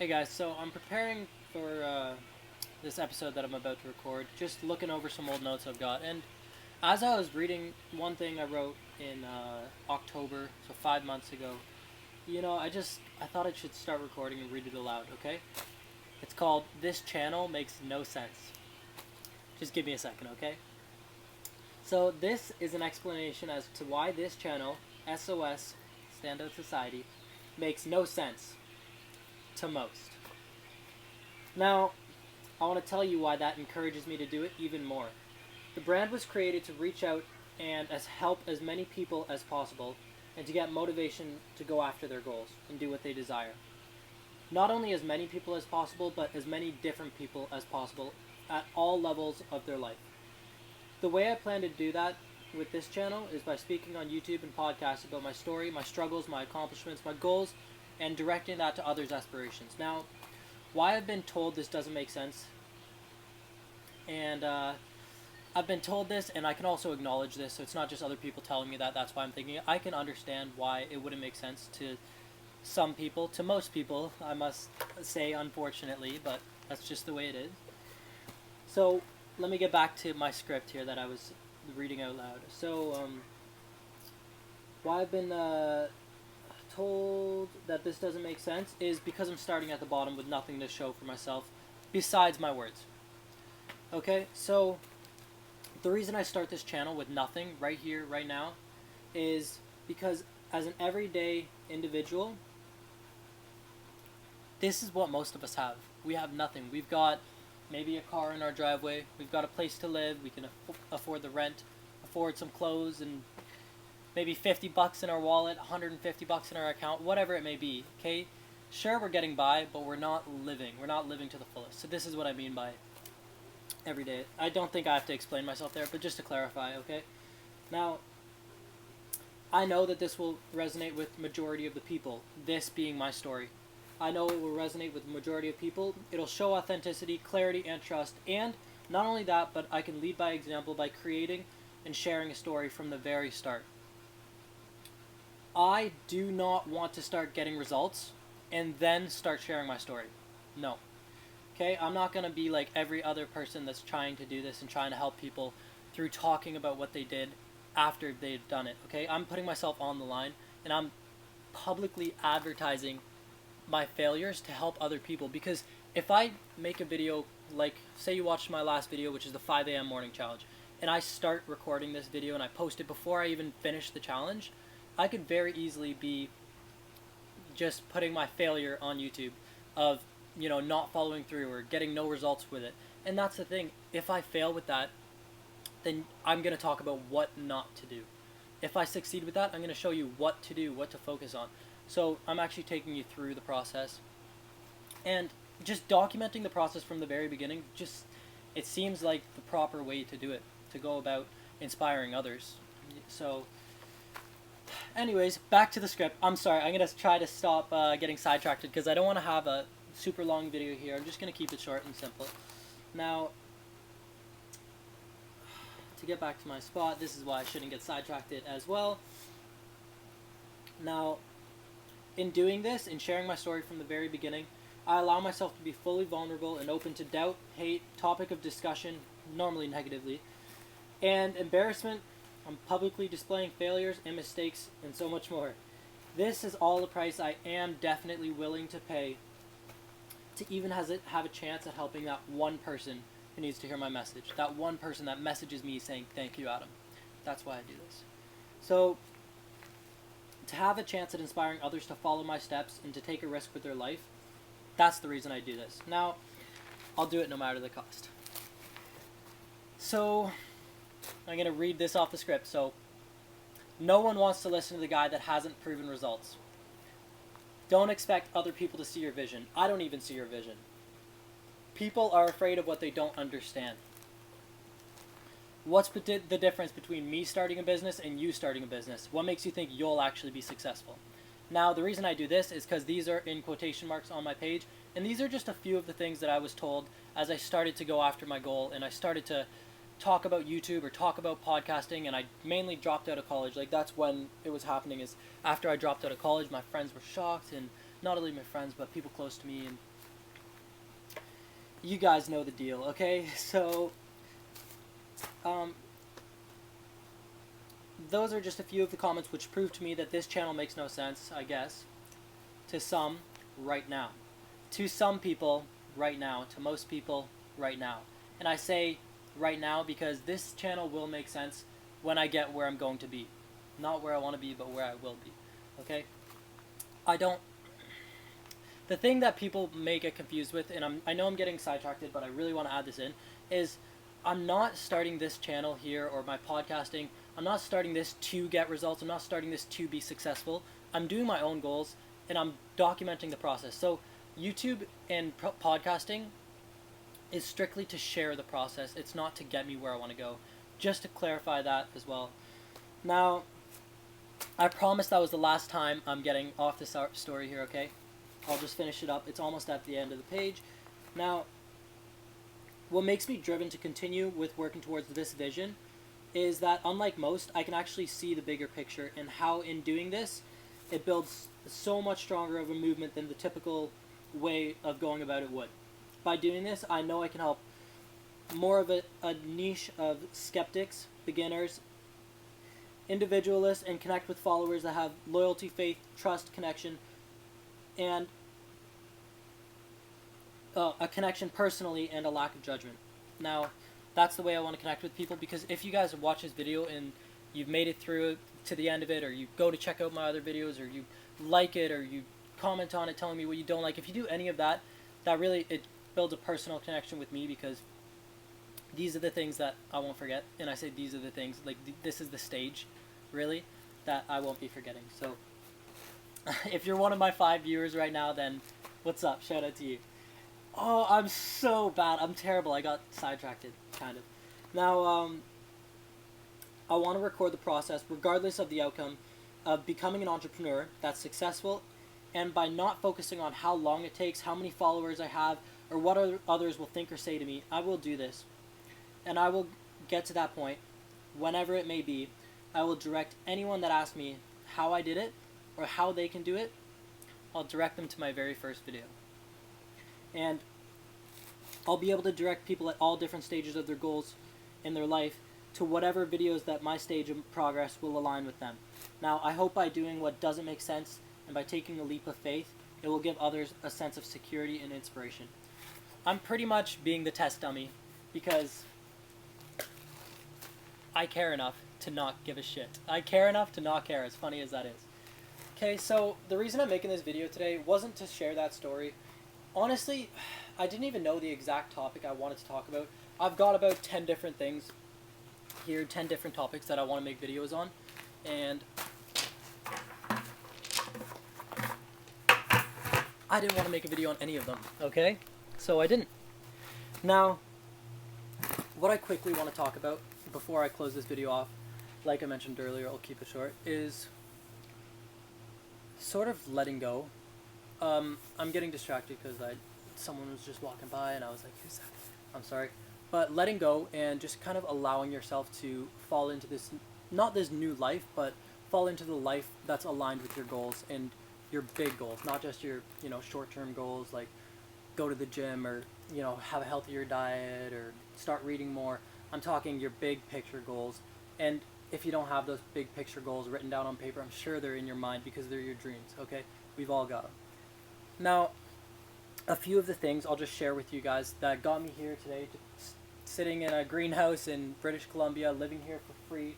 Hey guys, so I'm preparing for this episode that I'm about to record, just looking over some old notes I've got. And as I was reading one thing I wrote in October, so 5 months ago, I thought I should start recording and read it aloud, okay? It's called This Channel Makes No Sense. Just give me a second, okay? So this is an explanation as to why this channel, S.O.S, Standout Society, makes no sense to most. Now, I want to tell you why that encourages me to do it even more. The brand was created to reach out and help as many people as possible and to get motivation to go after their goals and do what they desire. Not only as many people as possible, but as many different people as possible at all levels of their life. The way I plan to do that with this channel is by speaking on YouTube and podcasts about my story, my struggles, my accomplishments, my goals, and directing that to others' aspirations. Now, why I've been told this doesn't make sense, and I've been told this, and I can also acknowledge this, so it's not just other people telling me that, that's why I'm thinking it. I can understand why it wouldn't make sense to some people, to most people, I must say, unfortunately, but that's just the way it is. So, let me get back to my script here that I was reading out loud. So, why I've been told that this doesn't make sense is because I'm starting at the bottom with nothing to show for myself besides my words. Okay, so the reason I start this channel with nothing right here, right now, is because as an everyday individual, this is what most of us have. We have nothing. We've got maybe a car in our driveway, we've got a place to live, we can afford the rent, afford some clothes, and maybe 50 bucks in our wallet, 150 bucks in our account, whatever it may be, okay? Sure, we're getting by, but we're not living. We're not living to the fullest. So this is what I mean by every day. I don't think I have to explain myself there, but just to clarify, okay? Now, I know that this will resonate with the majority of the people, this being my story. I know it will resonate with the majority of people. It'll show authenticity, clarity, and trust. And not only that, but I can lead by example by creating and sharing a story from the very start. I do not want to start getting results and then start sharing my story. No. Okay, I'm not going to be like every other person that's trying to do this and trying to help people through talking about what they did after they've done it. Okay, I'm putting myself on the line and I'm publicly advertising my failures to help other people, because if I make a video, like say you watched my last video, which is the 5 a.m. morning challenge, and I start recording this video and I post it before I even finish the challenge, I could very easily be just putting my failure on YouTube of, not following through or getting no results with it. And that's the thing, if I fail with that, then I'm going to talk about what not to do. If I succeed with that, I'm going to show you what to do, what to focus on. So I'm actually taking you through the process. And just documenting the process from the very beginning, it seems like the proper way to do it, to go about inspiring others. So anyways, back to the script. I'm sorry, I'm going to try to stop getting sidetracked because I don't want to have a super long video here. I'm just going to keep it short and simple. Now, to get back to my spot, this is why I shouldn't get sidetracked as well. Now, in doing this, in sharing my story from the very beginning, I allow myself to be fully vulnerable and open to doubt, hate, topic of discussion, normally negatively, and embarrassment. I'm publicly displaying failures and mistakes and so much more. This is all the price I am definitely willing to pay to even have a chance at helping that one person who needs to hear my message. That one person that messages me saying, "Thank you, Adam." That's why I do this. So, to have a chance at inspiring others to follow my steps and to take a risk with their life, that's the reason I do this. Now, I'll do it no matter the cost. So, I'm going to read this off the script. So, no one wants to listen to the guy that hasn't proven results. Don't expect other people to see your vision. I don't even see your vision. People are afraid of what they don't understand. What's the difference between me starting a business and you starting a business? What makes you think you'll actually be successful? Now, the reason I do this is because these are in quotation marks on my page, and these are just a few of the things that I was told as I started to go after my goal, and I started to talk about YouTube or talk about podcasting, and I mainly dropped out of college. Like, that's when it was happening, is after I dropped out of college, my friends were shocked, and not only my friends, but people close to me, and you guys know the deal, okay? So, um, those are just a few of the comments which prove to me that this channel makes no sense, I guess, to some right now. To some people right now. To most people right now. And I say right now because this channel will make sense when I get where I'm going to be. Not where I want to be, but where I will be. Okay? I don't... The thing that people may get confused with, and I know I'm getting sidetracked, but I really want to add this in, is I'm not starting this channel here or my podcasting. I'm not starting this to get results. I'm not starting this to be successful. I'm doing my own goals and I'm documenting the process. So YouTube and podcasting is strictly to share the process. It's not to get me where I want to go. Just to clarify that as well. Now, I promise that was the last time I'm getting off this story here, okay? I'll just finish it up. It's almost at the end of the page. Now, what makes me driven to continue with working towards this vision is that, unlike most, I can actually see the bigger picture and how in doing this, it builds so much stronger of a movement than the typical way of going about it would. By doing this, I know I can help more of a niche of skeptics, beginners, individualists, and connect with followers that have loyalty, faith, trust, connection, and a connection personally and a lack of judgment. Now, that's the way I want to connect with people, because if you guys watch this video and you've made it through to the end of it, or you go to check out my other videos, or you like it, or you comment on it telling me what you don't like, if you do any of that, that really, it builds a personal connection with me, because these are the things that I won't forget. And I say these are the things, like this is the stage, really, that I won't be forgetting. So if you're one of my 5 viewers right now, then what's up? Shout out to you. Oh, I'm so bad. I'm terrible. I got sidetracked, kind of. Now, I want to record the process, regardless of the outcome, of becoming an entrepreneur that's successful, and by not focusing on how long it takes, how many followers I have, or what others will think or say to me, I will do this. And I will get to that point, whenever it may be. I will direct anyone that asks me how I did it, or how they can do it. I'll direct them to my very first video. And I'll be able to direct people at all different stages of their goals in their life to whatever videos that my stage of progress will align with them. Now, I hope by doing what doesn't make sense and by taking a leap of faith, it will give others a sense of security and inspiration. I'm pretty much being the test dummy because I care enough to not give a shit. I care enough to not care, as funny as that is. Okay, so the reason I'm making this video today wasn't to share that story. Honestly, I didn't even know the exact topic I wanted to talk about. I've got about 10 different things here, 10 different topics that I want to make videos on. And I didn't want to make a video on any of them, okay? So I didn't. Now, what I quickly want to talk about before I close this video off, like I mentioned earlier, I'll keep it short, is sort of letting go. I'm getting distracted because someone was just walking by and I was like, who's that? I'm sorry. But letting go and just kind of allowing yourself to fall into this, not this new life, but fall into the life that's aligned with your goals and your big goals, not just your, short-term goals like go to the gym or, have a healthier diet or start reading more. I'm talking your big picture goals. And if you don't have those big picture goals written down on paper, I'm sure they're in your mind because they're your dreams, okay? We've all got them. Now, a few of the things I'll just share with you guys that got me here today, sitting in a greenhouse in British Columbia, living here for free,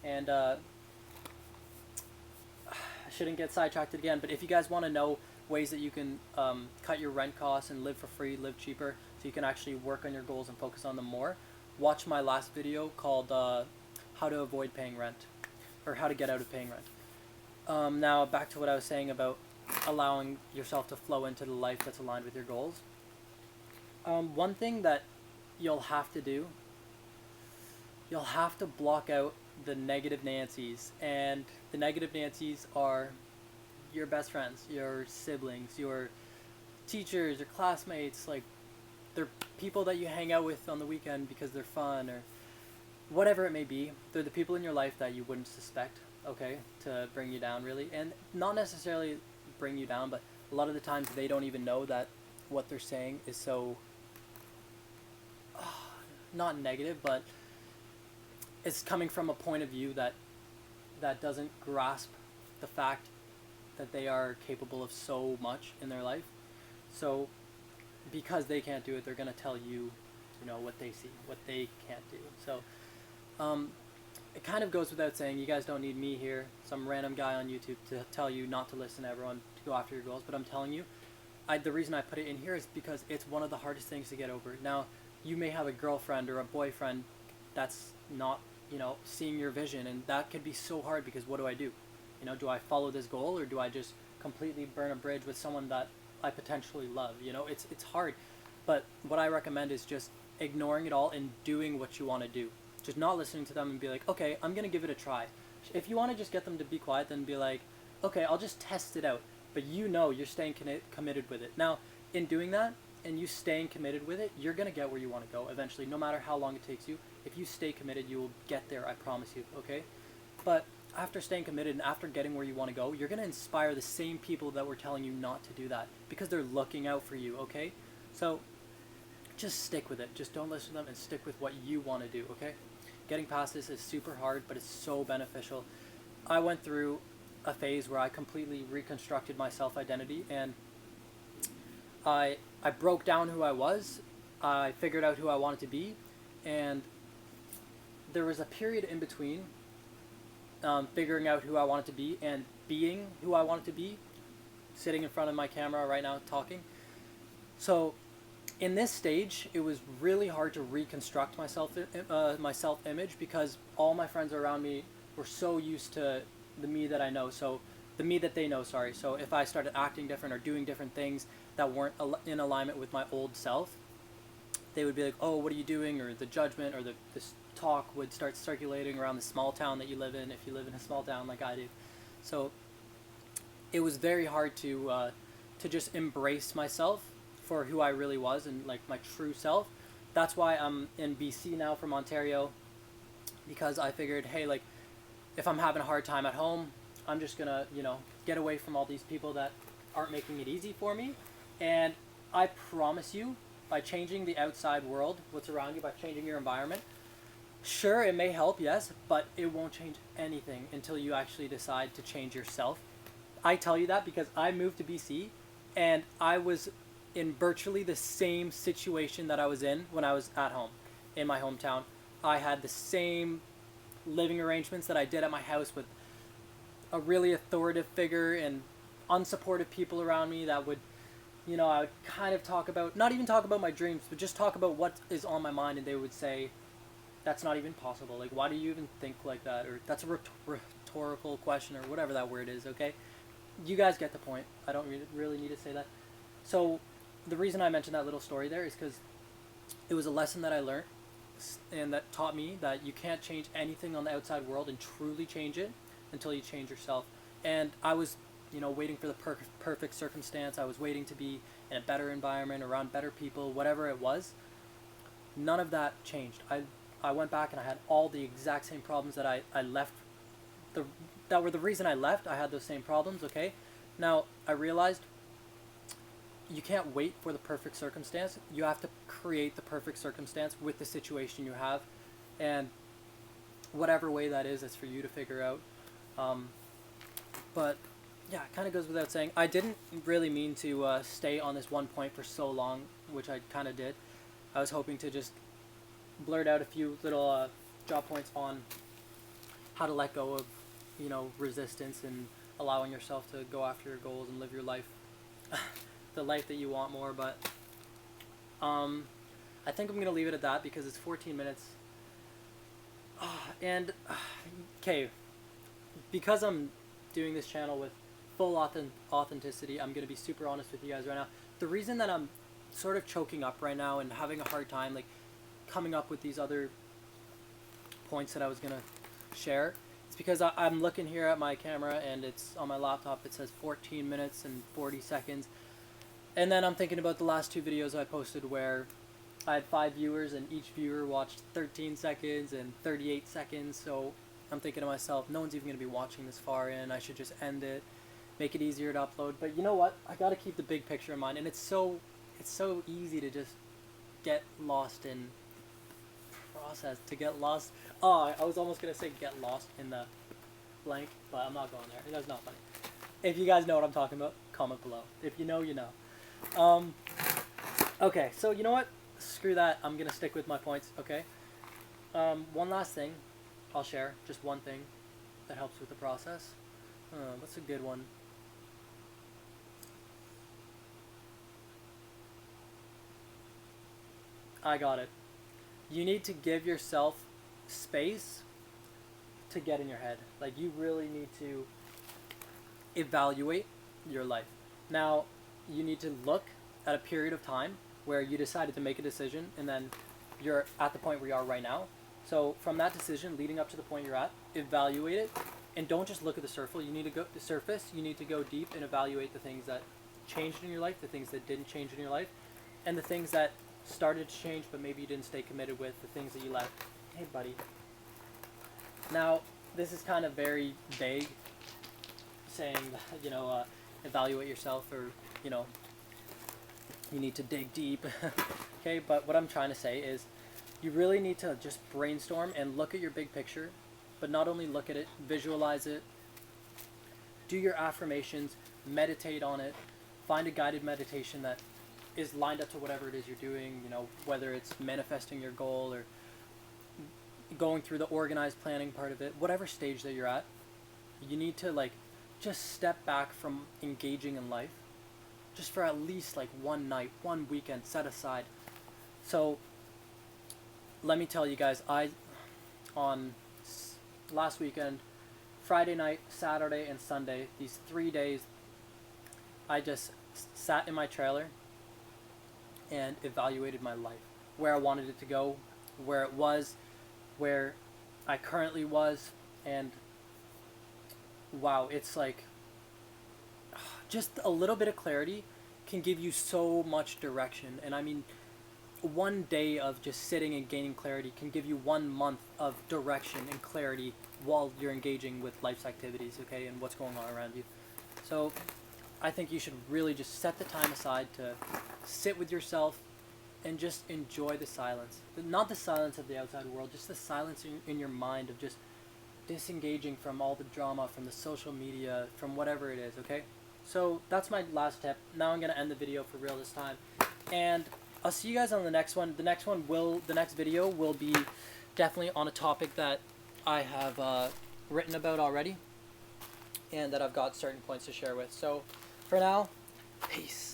and I shouldn't get sidetracked again, but if you guys want to know ways that you can cut your rent costs and live for free, live cheaper, so you can actually work on your goals and focus on them more, watch my last video called How to Avoid Paying Rent, or How to Get Out of Paying Rent. Now, back to what I was saying about allowing yourself to flow into the life that's aligned with your goals. One thing that you'll have to do, you'll have to block out the negative Nancy's, and the negative Nancy's are your best friends, your siblings, your teachers, your classmates, like they're people that you hang out with on the weekend because they're fun or whatever it may be. They're the people in your life that you wouldn't suspect, okay, to bring you down really, and not necessarily bring you down, but a lot of the times they don't even know that what they're saying is so not negative, but it's coming from a point of view that doesn't grasp the fact that they are capable of so much in their life. So because they can't do it, they're going to tell you, you know, what they see, what they can't do. So it kind of goes without saying, you guys don't need me here, some random guy on YouTube, to tell you not to listen to everyone, to go after your goals. But I'm telling you, the reason I put it in here is because it's one of the hardest things to get over. Now, you may have a girlfriend or a boyfriend that's not, you know, seeing your vision, and that could be so hard, because what do I do? You know, do I follow this goal, or do I just completely burn a bridge with someone that I potentially love? You know, it's hard. But what I recommend is just ignoring it all and doing what you want to do. Just not listening to them and be like, okay, I'm going to give it a try. If you want to just get them to be quiet, then be like, okay, I'll just test it out. But you know you're staying committed with it. Now, in doing that, and you staying committed with it, you're going to get where you want to go eventually, no matter how long it takes you. If you stay committed, you will get there, I promise you, okay? But after staying committed and after getting where you want to go, you're going to inspire the same people that were telling you not to do that, because they're looking out for you, okay? So just stick with it. Just don't listen to them and stick with what you want to do, okay? Getting past this is super hard, but it's so beneficial. I went through a phase where I completely reconstructed my self-identity, and I broke down who I was. I figured out who I wanted to be, and there was a period in between figuring out who I wanted to be and being who I wanted to be, sitting in front of my camera right now talking. So in this stage, it was really hard to reconstruct my self-image, because all my friends around me were so used to the me that I know, so the me that they know, sorry. So if I started acting different or doing different things that weren't in alignment with my old self, they would be like, oh, what are you doing? Or the judgment or this talk would start circulating around the small town that you live in, if you live in a small town like I do. So it was very hard to just embrace myself for who I really was, and like my true self. That's why I'm in BC now from Ontario, because I figured, hey, like, if I'm having a hard time at home, I'm just gonna, you know, get away from all these people that aren't making it easy for me. And I promise you, by changing the outside world, what's around you, by changing your environment, sure, it may help, yes, but it won't change anything until you actually decide to change yourself. I tell you that because I moved to BC, and I was in virtually the same situation that I was in when I was at home, in my hometown. I had the same living arrangements that I did at my house, with a really authoritative figure and unsupportive people around me that would, you know, I would kind of talk about, not even talk about my dreams, but just talk about what is on my mind, and they would say, that's not even possible. Like, why do you even think like that? Or that's a rhetorical question, or whatever that word is, okay? You guys get the point. I don't really need to say that. So the reason I mentioned that little story there is because it was a lesson that I learned, and that taught me that you can't change anything on the outside world and truly change it until you change yourself. And I was, you know, waiting for the perfect circumstance. I was waiting to be in a better environment, around better people, whatever it was. None of that changed. I went back and I had all the exact same problems that I left. That were the reason I left. I had those same problems, okay? Now, I realized you can't wait for the perfect circumstance. You have to create the perfect circumstance with the situation you have. And whatever way that is, it's for you to figure out. But yeah, it kind of goes without saying. I didn't really mean to stay on this one point for so long, which I kind of did. I was hoping to just blurt out a few little job points on how to let go of, you know, resistance, and allowing yourself to go after your goals and live your life, the life that you want more. But I think I'm going to leave it at that, because it's 14 minutes. And, okay, because I'm doing this channel with full authenticity, I'm going to be super honest with you guys right now. The reason that I'm sort of choking up right now and having a hard time, like, coming up with these other points that I was going to share, it's because I'm looking here at my camera, and it's on my laptop, it says 14 minutes and 40 seconds. And then I'm thinking about the last two videos I posted where I had 5 viewers, and each viewer watched 13 seconds and 38 seconds. So I'm thinking to myself, no one's even going to be watching this far in. I should just end it, make it easier to upload. But you know what? I got to keep the big picture in mind. And it's so easy to just get lost in process to get lost. Oh, I was almost gonna say get lost in the blank, but I'm not going there. That's not funny. If you guys know what I'm talking about, comment below. If you know, you know. Okay, so you know what? Screw that. I'm gonna stick with my points. Okay. One last thing, I'll share. Just one thing that helps with the process. What's a good one? I got it. You need to give yourself space to get in your head. Like, you really need to evaluate your life. Now, you need to look at a period of time where you decided to make a decision, and then you're at the point where you are right now. So from that decision leading up to the point you're at, evaluate it, and don't just look at the surface. You need to go the surface. You need to go deep and evaluate the things that changed in your life, the things that didn't change in your life, and the things that started to change but maybe you didn't stay committed with, the things that you left. Hey, buddy. Now, this is kind of very vague, saying, evaluate yourself, or, you need to dig deep. Okay, but what I'm trying to say is you really need to just brainstorm and look at your big picture, but not only look at it, visualize it, do your affirmations, meditate on it, find a guided meditation that is lined up to whatever it is you're doing, whether it's manifesting your goal or going through the organized planning part of it, whatever stage that you're at, you need to just step back from engaging in life just for at least one night, one weekend set aside. So let me tell you guys, on last weekend, Friday night, Saturday, and Sunday, these 3 days, I just sat in my trailer and evaluated my life, where I wanted it to go, where it was, where I currently was, and wow, it's just a little bit of clarity can give you so much direction. And I mean, one day of just sitting and gaining clarity can give you 1 month of direction and clarity while you're engaging with life's activities, okay, and what's going on around you. So I think you should really just set the time aside to sit with yourself and just enjoy the silence. Not the silence of the outside world, just the silence in your mind of just disengaging from all the drama, from the social media, from whatever it is, okay? So that's my last tip. Now I'm going to end the video for real this time. And I'll see you guys on the next one. The next video will be definitely on a topic that I have written about already and that I've got certain points to share with. So for now, peace.